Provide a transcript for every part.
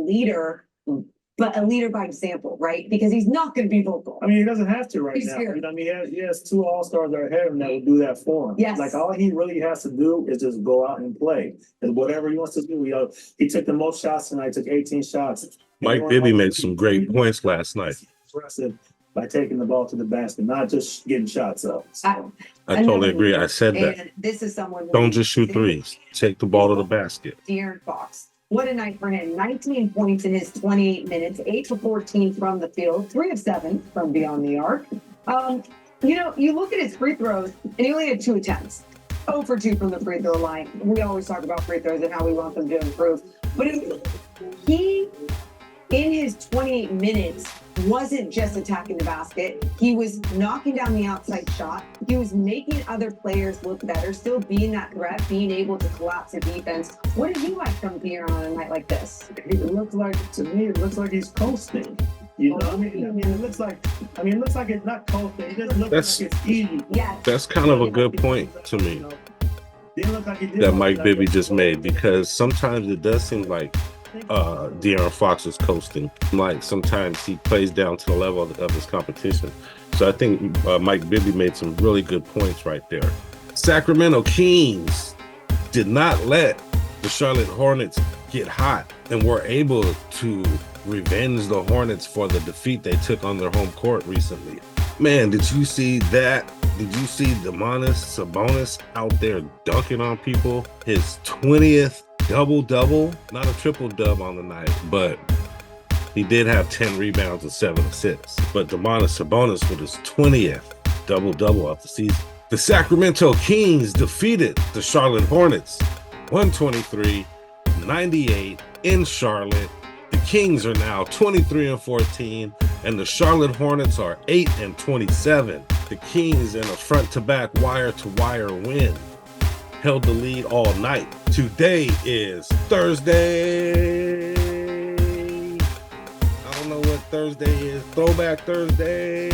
leader, but a leader by example, right? Because he's not going to be vocal. I mean, he doesn't have to right He's now. here. You know, I mean, he has two all-stars that are ahead of him that will do that for him. Yes. Like, all he really has to do is just go out and play. And whatever he wants to do, he took the most shots tonight, took 18 shots. Mike Bibby made some great points last night. Impressive by taking the ball to the basket, not just getting shots up. So. I totally agree. I said that. And this is someone. Don't just shoot threes. Take the ball to the basket. De'Aaron Fox. What a night for him. 19 points in his 28 minutes, 8 for 14 from the field, 3 of 7 from beyond the arc. You know, you look at his free throws, and he only had 2 attempts. 0 for 2 from the free throw line. We always talk about free throws and how we want them to improve. But he, in his 28 minutes, wasn't just attacking the basket. He was knocking down the outside shot. He was making other players look better, still being that threat, being able to collapse a defense. What did you like from De'Aaron on a night like this? It looks like, to me, it looks like he's coasting. You know, I mean, it looks like it's not coasting. It just looks like it's easy. Yes. That's kind of a good point to me that Mike Bibby just made, because sometimes it does seem like De'Aaron Fox is coasting. Like, sometimes he plays down to the level of his competition. So I think Mike Bibby made some really good points right there. Sacramento Kings did not let the Charlotte Hornets get hot and were able to revenge the Hornets for the defeat they took on their home court recently. Man, did you see that? Did you see Domantas Sabonis out there dunking on people? His 20th double-double, not a triple-dub on the night, but he did have 10 rebounds and 7 assists. But Domantas Sabonis with his 20th double-double of the season. The Sacramento Kings defeated the Charlotte Hornets 123-98 in Charlotte. The Kings are now 23-14, and the Charlotte Hornets are 8-27. The Kings, in a front-to-back, wire-to-wire win, held the lead all night. Today is Thursday. I don't know what Thursday is. Throwback Thursday.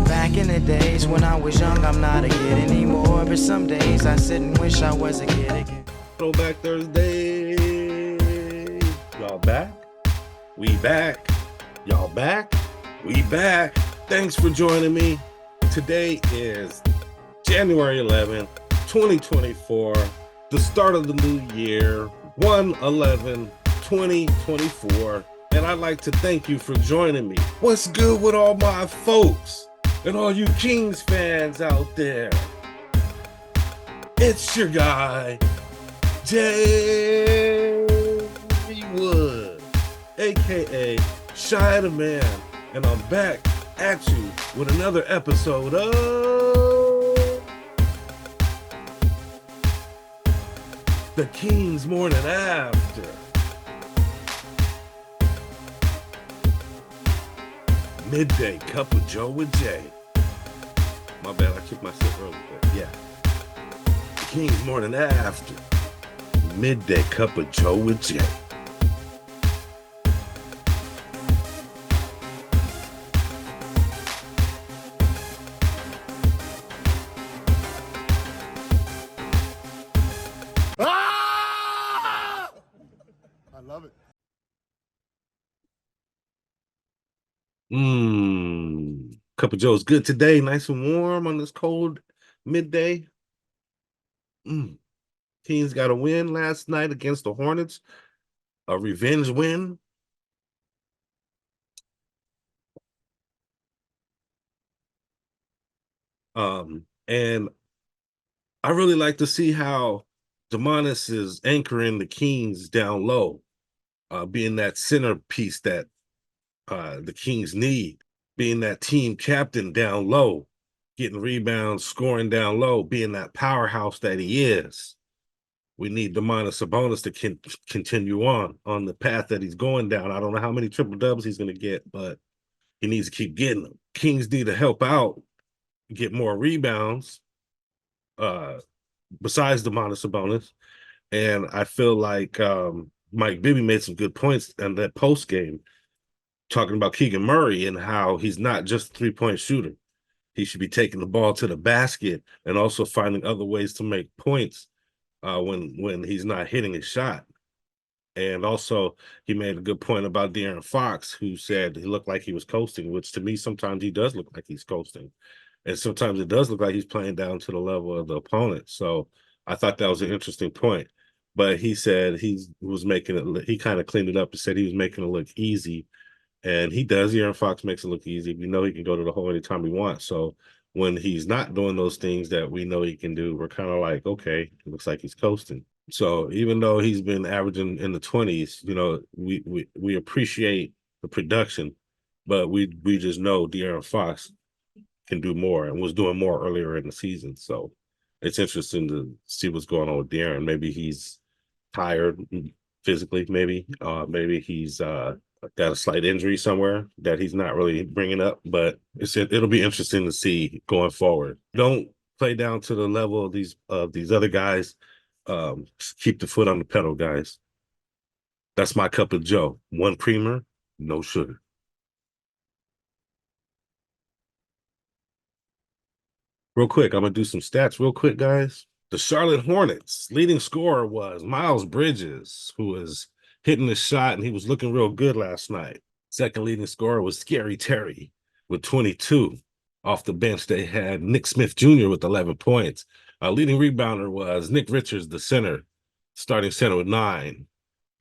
Back in the days when I was young, I'm not a kid anymore. But some days I sit and wish I was a kid again. Throwback Thursday. Y'all back? We back. Y'all back? We back. Thanks for joining me. Today is January 11th, 2024, the start of the new year, 1/11/2024, and I'd like to thank you for joining me. What's good with all my folks and all you Kings fans out there? It's your guy, Jay Wood, aka Shy the Man, and I'm back at you with another episode of The Kings Morning After. Midday Cup of Joe with Jay. My bad, I kicked myself early, but yeah. The Kings Morning After. Midday Cup of Joe with Jay. Love it. Cup of Joe's good today, nice and warm on this cold midday. Kings got a win last night against the Hornets, a revenge win. And I really like to see how Domantas is anchoring the Kings down low. Being that centerpiece that the Kings need, being that team captain down low, getting rebounds, scoring down low, being that powerhouse that he is. We need Domantas Sabonis to continue on the path that he's going down. I don't know how many triple dubs he's going to get, but he needs to keep getting them. Kings need to help out, get more rebounds, besides Domantas Sabonis. And I feel like Mike Bibby made some good points in that post game, talking about Keegan Murray and how he's not just a three-point shooter. He should be taking the ball to the basket and also finding other ways to make points when he's not hitting his shot. And also, he made a good point about De'Aaron Fox, who said he looked like he was coasting, which to me, sometimes he does look like he's coasting. And sometimes it does look like he's playing down to the level of the opponent. So I thought that was an interesting point. But he said he was making it, he kind of cleaned it up and said he was making it look easy. And he does. De'Aaron Fox makes it look easy. We know he can go to the hole anytime he wants. So when he's not doing those things that we know he can do, we're kind of like, okay, it looks like he's coasting. So even though he's been averaging in the 20s, you know, we appreciate the production, but we just know De'Aaron Fox can do more and was doing more earlier in the season. So it's interesting to see what's going on with De'Aaron. Maybe he's tired physically, maybe he's got a slight injury somewhere that he's not really bringing up, but it'll be interesting to see going forward. Don't play down to the level of these other guys. Keep the foot on the pedal, guys. That's my cup of Joe. One creamer, no sugar. Real quick, I'm gonna do some stats real quick, guys. The Charlotte Hornets leading scorer was Miles Bridges, who was hitting the shot and he was looking real good last night. Second leading scorer was Scary Terry with 22. Off the bench, they had Nick Smith Jr. with 11 points. Leading rebounder was Nick Richards, the center, starting center with 9.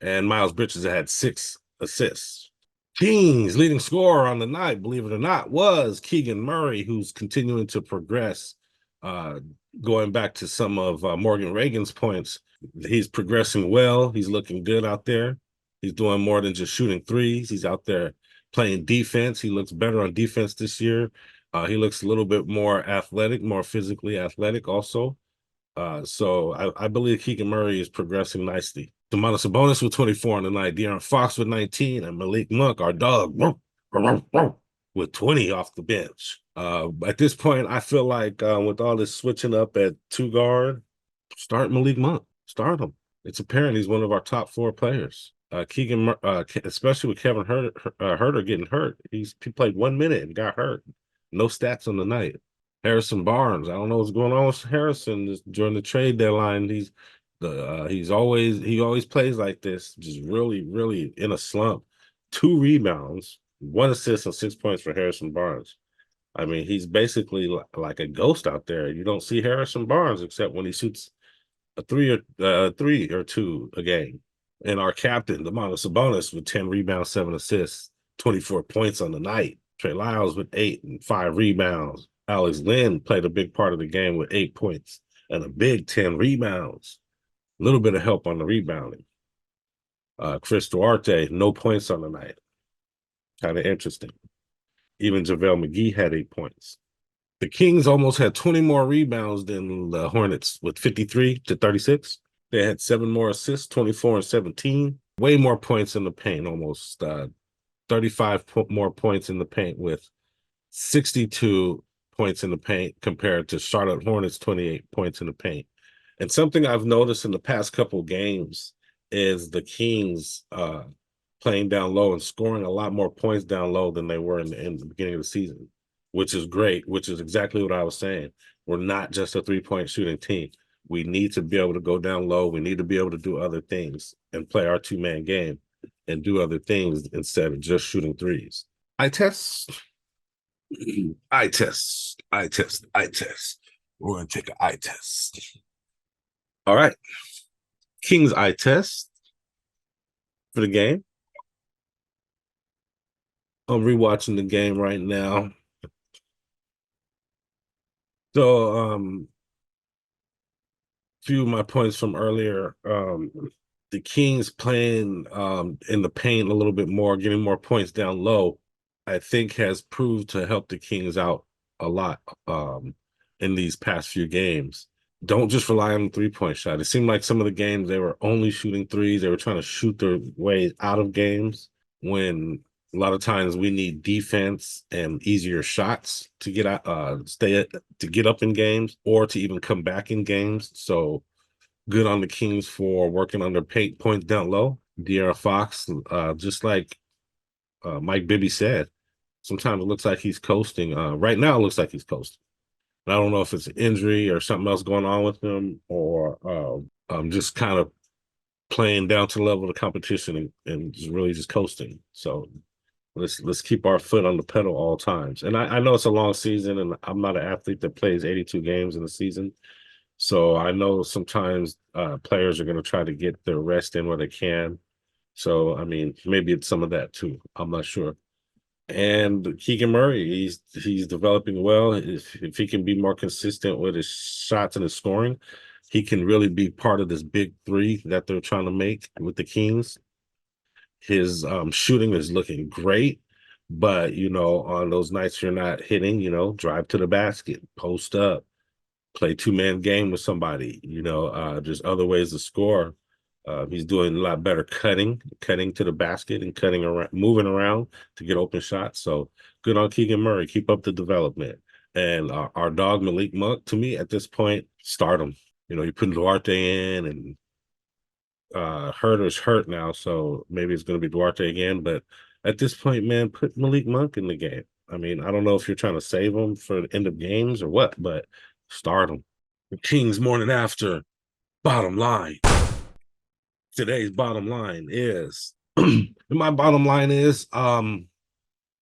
And Miles Bridges had 6 assists. Kings leading scorer on the night, believe it or not, was Keegan Murray, who's continuing to progress, going back to some of Morgan Reagan's points. He's progressing well. He's looking good out there. He's doing more than just shooting threes. He's out there playing defense. He looks better on defense this year. He looks a little bit more athletic, more physically athletic also. So I believe Keegan Murray is progressing nicely. Domantas Sabonis with 24 on the night. De'Aaron Fox with 19, and Malik Monk, our dog, with 20 off the bench. At this point, I feel like with all this switching up at 2 guard, start Malik Monk. Start him. It's apparent he's one of our top 4 players. Keegan, especially with Kevin Huerter getting hurt, he played 1 minute and got hurt. No stats on the night. Harrison Barnes, I don't know what's going on with Harrison during the trade deadline. He always plays like this, just really in a slump. 2 rebounds, 1 assist, and 6 points for Harrison Barnes. I mean, he's basically like a ghost out there. You don't see Harrison Barnes except when he shoots a 3 or 2 a game. And our captain, Domantas Sabonis, with 10 rebounds, 7 assists, 24 points on the night. Trey Lyles with 8 and 5 rebounds. Alex Lynn played a big part of the game with 8 points and a big 10 rebounds. A little bit of help on the rebounding. Chris Duarte, no points on the night. Kind of interesting. Even JaVale McGee had 8 points. The Kings almost had 20 more rebounds than the Hornets with 53 to 36. They had 7 more assists, 24 and 17. Way more points in the paint, almost 35 more points in the paint with 62 points in the paint compared to Charlotte Hornets 28 points in the paint. And something I've noticed in the past couple games is the Kings playing down low and scoring a lot more points down low than they were in the beginning of the season, which is great, which is exactly what I was saying. We're not just a 3-point shooting team. We need to be able to go down low. We need to be able to do other things and play our 2-man game and do other things instead of just shooting threes. I test. We're going to take an eye test. All right. King's eye test for the game. I'm rewatching the game right now. So, few of my points from earlier, the Kings playing in the paint a little bit more, getting more points down low, I think has proved to help the Kings out a lot in these past few games. Don't just rely on the 3-point shot. It seemed like some of the games they were only shooting threes. They were trying to shoot their way out of games when a lot of times we need defense and easier shots to get out, to get up in games or to even come back in games. So good on the Kings for working on their paint points down low. De'Aaron Fox, just like Mike Bibby said, sometimes it looks like he's coasting. Right now, it looks like he's coasting. And I don't know if it's an injury or something else going on with him, or just kind of playing down to the level of the competition and just really just coasting. So let's keep our foot on the pedal all times. And I know it's a long season, and I'm not an athlete that plays 82 games in a season. So I know sometimes players are going to try to get their rest in where they can. So, I mean, maybe it's some of that too. I'm not sure. And Keegan Murray, he's developing well. If he can be more consistent with his shots and his scoring, he can really be part of this big three that they're trying to make with the Kings. His shooting is looking great, but you know, on those nights you're not hitting, you know, drive to the basket, post up, play two-man game with somebody, you know, there's other ways to score. He's doing a lot better cutting to the basket and cutting around, moving around to get open shots. So good on Keegan Murray. Keep up the development. And our dog Malik Monk, to me at this point, start him. You know, you put Duarte in, and Herter's hurt now, so maybe it's going to be Duarte again. But at this point, man, put Malik Monk in the game. I mean, I don't know if you're trying to save him for the end of games or what, but start him. The Kings morning after bottom line. Today's bottom line is, my bottom line is, I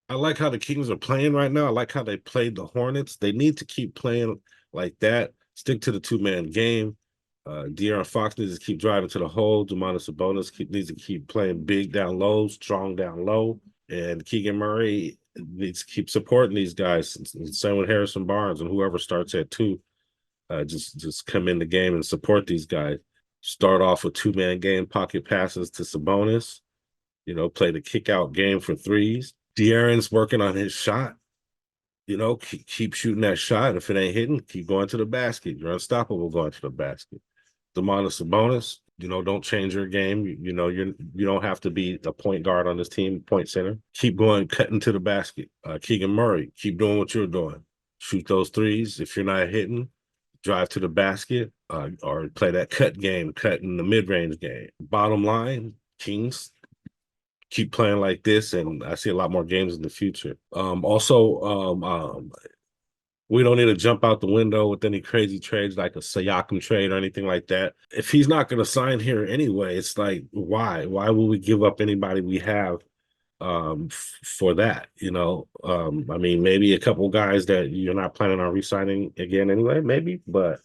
like how the Kings are playing right now. I like how they played the Hornets. They need to keep playing like that. Stick to the two-man game. De'Aaron Fox needs to keep driving to the hole. Domantas Sabonis needs to keep playing big down low, strong down low. And Keegan Murray needs to keep supporting these guys. Same with Harrison Barnes and whoever starts at 2. Just come in the game and support these guys. Start off with two-man game, pocket passes to Sabonis. You know, play the kick-out game for threes. De'Aaron's working on his shot. You know, keep shooting that shot. If it ain't hitting, keep going to the basket. You're unstoppable going to the basket. Domantas Sabonis, you know, don't change your game. You know, you don't have to be a point guard on this team, point center. Keep going, cutting to the basket. Keegan Murray, keep doing what you're doing. Shoot those threes. If you're not hitting, drive to the basket, or play that cut game, cut in the mid-range game. Bottom line, Kings, keep playing like this, and I see a lot more games in the future. We don't need to jump out the window with any crazy trades like a Siakam trade or anything like that. If he's not going to sign here anyway, it's like, why? Why will we give up anybody we have for that? You know, I mean, maybe a couple guys that you're not planning on re-signing again anyway, maybe, but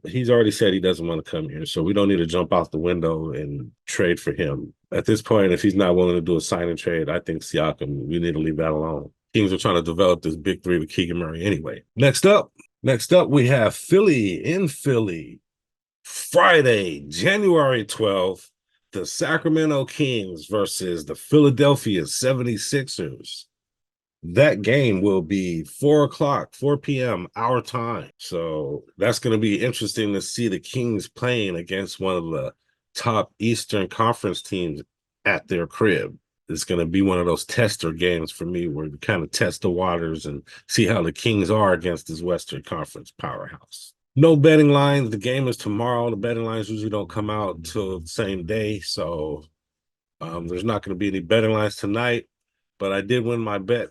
he's already said he doesn't want to come here, so we don't need to jump out the window and trade for him. At this point, if he's not willing to do a sign and trade, I think Siakam, we need to leave that alone. Kings are trying to develop this big three with Keegan Murray anyway. Next up, we have Philly in Philly. Friday, January 12th, the Sacramento Kings versus the Philadelphia 76ers. That game will be 4 p.m. our time. So that's going to be interesting to see the Kings playing against one of the top Eastern Conference teams at their crib. It's going to be one of those tester games for me where we kind of test the waters and see how the Kings are against this Western Conference powerhouse. No betting lines. The game is tomorrow. The betting lines usually don't come out until the same day. So there's not going to be any betting lines tonight. But I did win my bet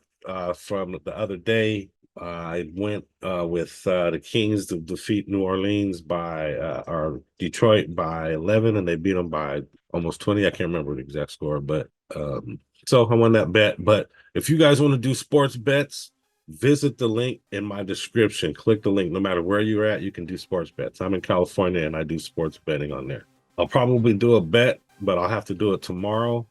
from the other day. I went with the Kings to defeat New Orleans or Detroit by 11, and they beat them by almost 20. I can't remember the exact score, but so I won that bet. But if you guys want to do sports bets, visit the link in my description. Click the link. No matter where you're at, you can do sports bets. I'm in California, and I do sports betting on there. I'll probably do a bet, but I'll have to do it tomorrow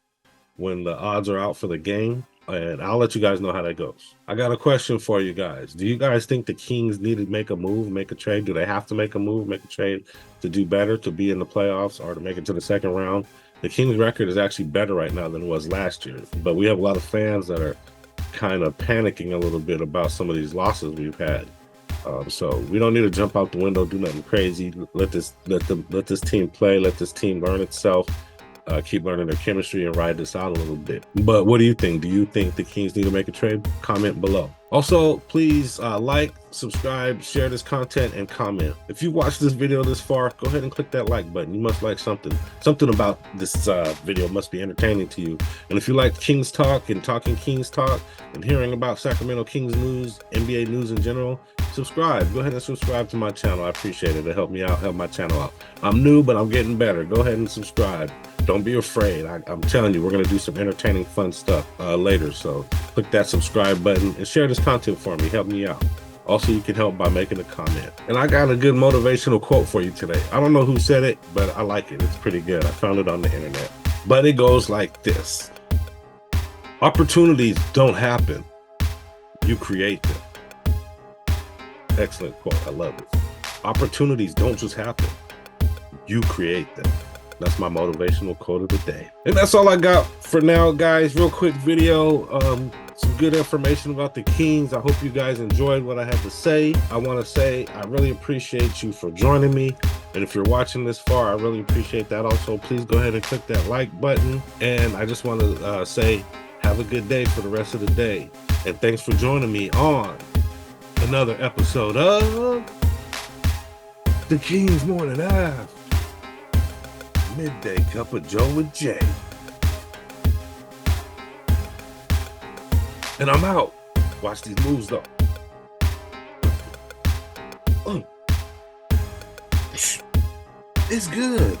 when the odds are out for the game. And I'll let you guys know how that goes. I got a question for you guys. Do you guys think the Kings need to make a move, make a trade? Do they have to make a move, make a trade to do better, to be in the playoffs or to make it to the second round? The Kings record is actually better right now than it was last year. But we have a lot of fans that are kind of panicking a little bit about some of these losses we've had. So we don't need to jump out the window, do nothing crazy. Let this team play, let this team learn itself. Keep learning their chemistry and ride this out a little bit. But what do you think? Do you think the Kings need to make a trade? Comment below. Also, please like, subscribe, share this content, and comment. If you watched this video this far, go ahead and click that like button. You must like something. Something about this video must be entertaining to you. And if you like Kings talk and talking Kings talk and hearing about Sacramento Kings news, NBA news in general, subscribe. Go ahead and subscribe to my channel. I appreciate it. It helped me out, help my channel out. I'm new, but I'm getting better. Go ahead and subscribe. Don't be afraid. I'm telling you, we're going to do some entertaining, fun stuff later. So click that subscribe button and share this content for me. Help me out. Also, you can help by making a comment. And I got a good motivational quote for you today. I don't know who said it, but I like it. It's pretty good. I found it on the internet. But it goes like this. Opportunities don't happen. You create them. Excellent quote. I love it. Opportunities don't just happen. You create them. That's my motivational quote of the day. And that's all I got for now, guys. Real quick video. Some good information about the Kings. I hope you guys enjoyed what I had to say. I want to say I really appreciate you for joining me. And if you're watching this far, I really appreciate that also. Please go ahead and click that like button. And I just want to say, have a good day for the rest of the day. And thanks for joining me on another episode of the King's Morning Ave. Midday Cup of Joe with Jay. And I'm out. Watch these moves though. It's good.